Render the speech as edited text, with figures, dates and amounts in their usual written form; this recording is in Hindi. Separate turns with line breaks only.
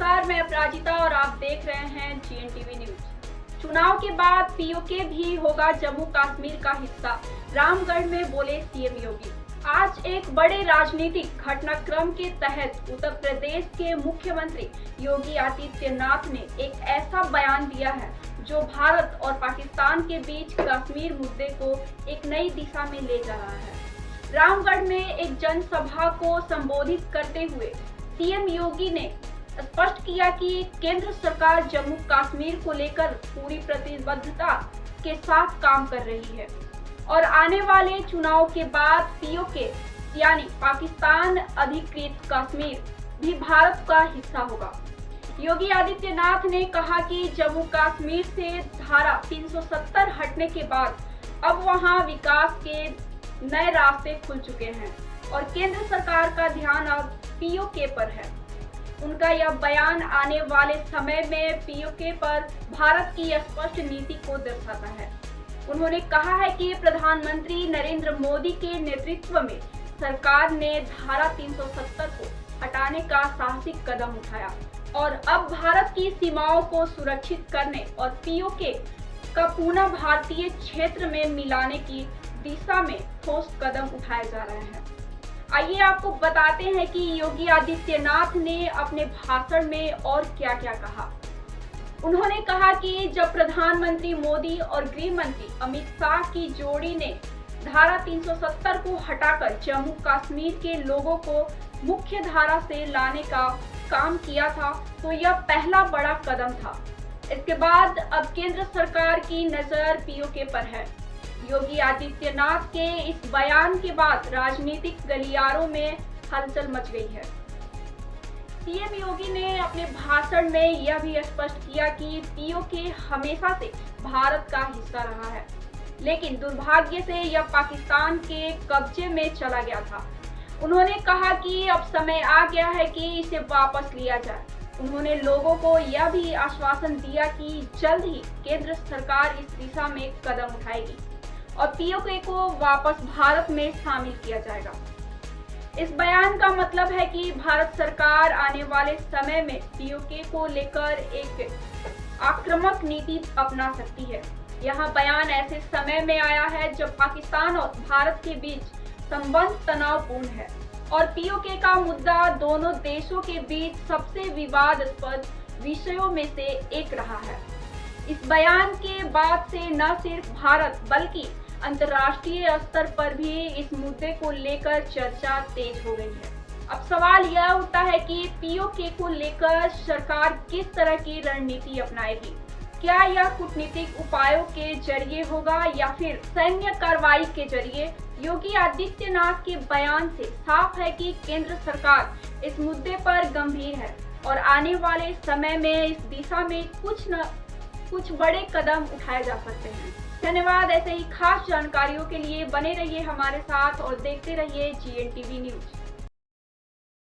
नमस्कार, मैं अपराजिता और आप देख रहे हैं GNTV न्यूज। चुनाव के बाद पीओके भी होगा जम्मू कश्मीर का हिस्सा, रामगढ़ में बोले सीएम योगी। आज एक बड़े राजनीतिक घटनाक्रम के तहत उत्तर प्रदेश के मुख्यमंत्री योगी आदित्यनाथ ने एक ऐसा बयान दिया है जो भारत और पाकिस्तान के बीच कश्मीर मुद्दे को एक नई दिशा में ले जा रहा है। रामगढ़ में एक जनसभा को संबोधित करते हुए सीएम योगी ने स्पष्ट किया कि केंद्र सरकार जम्मू कश्मीर को लेकर पूरी प्रतिबद्धता के साथ काम कर रही है और आने वाले चुनाव के बाद पीओके यानी पाकिस्तान अधिकृत कश्मीर भी भारत का हिस्सा होगा। योगी आदित्यनाथ ने कहा कि जम्मू कश्मीर से धारा 370 हटने के बाद अब वहां विकास के नए रास्ते खुल चुके हैं और केंद्र सरकार का ध्यान अब पीओके पर है। उनका यह बयान आने वाले समय में पीओके पर भारत की स्पष्ट नीति को दर्शाता है। उन्होंने कहा है कि प्रधानमंत्री नरेंद्र मोदी के नेतृत्व में सरकार ने धारा 370 को हटाने का साहसिक कदम उठाया और अब भारत की सीमाओं को सुरक्षित करने और पीओके का पुनः भारतीय क्षेत्र में मिलाने की दिशा में ठोस कदम उठाए जा रहे हैं। आइए आपको बताते हैं कि योगी आदित्यनाथ ने अपने भाषण में और क्या क्या कहा। उन्होंने कहा कि जब प्रधानमंत्री मोदी और गृह मंत्री अमित शाह की जोड़ी ने धारा 370 को हटाकर जम्मू कश्मीर के लोगों को मुख्य धारा से लाने का काम किया था, तो यह पहला बड़ा कदम था। इसके बाद अब केंद्र सरकार की नजर पीओके पर है। योगी आदित्यनाथ के इस बयान के बाद राजनीतिक गलियारों में हलचल मच गई है। सीएम योगी ने अपने भाषण में यह भी स्पष्ट किया कि पीओके हमेशा से भारत का हिस्सा रहा है, लेकिन दुर्भाग्य से यह पाकिस्तान के कब्जे में चला गया था। उन्होंने कहा कि अब समय आ गया है कि इसे वापस लिया जाए। उन्होंने लोगों को यह भी आश्वासन दिया कि जल्द ही केंद्र सरकार इस दिशा में कदम उठाएगी और पीओके को वापस भारत में शामिल किया जाएगा। इस बयान का मतलब है कि भारत सरकार आने वाले समय में पीओके को लेकर एक आक्रामक नीति अपना सकती है। यह बयान ऐसे समय में आया है जब पाकिस्तान और भारत के बीच संबंध तनावपूर्ण है और पीओके का मुद्दा दोनों देशों के बीच सबसे विवादास्पद विषयों में से एक रहा है। इस बयान के बाद से न सिर्फ भारत बल्कि अंतर्राष्ट्रीय स्तर पर भी इस मुद्दे को लेकर चर्चा तेज हो गई है। अब सवाल यह उठता है कि पीओके को लेकर सरकार किस तरह की रणनीति अपनाएगी। क्या यह कूटनीतिक उपायों के जरिए होगा या फिर सैन्य कार्रवाई के जरिए। योगी आदित्यनाथ के बयान से साफ है कि केंद्र सरकार इस मुद्दे पर गंभीर है और आने वाले समय में इस दिशा में कुछ बड़े कदम उठाए जा सकते हैं। धन्यवाद। ऐसे ही खास जानकारियों के लिए बने रहिए हमारे साथ और देखते रहिए GNTV न्यूज।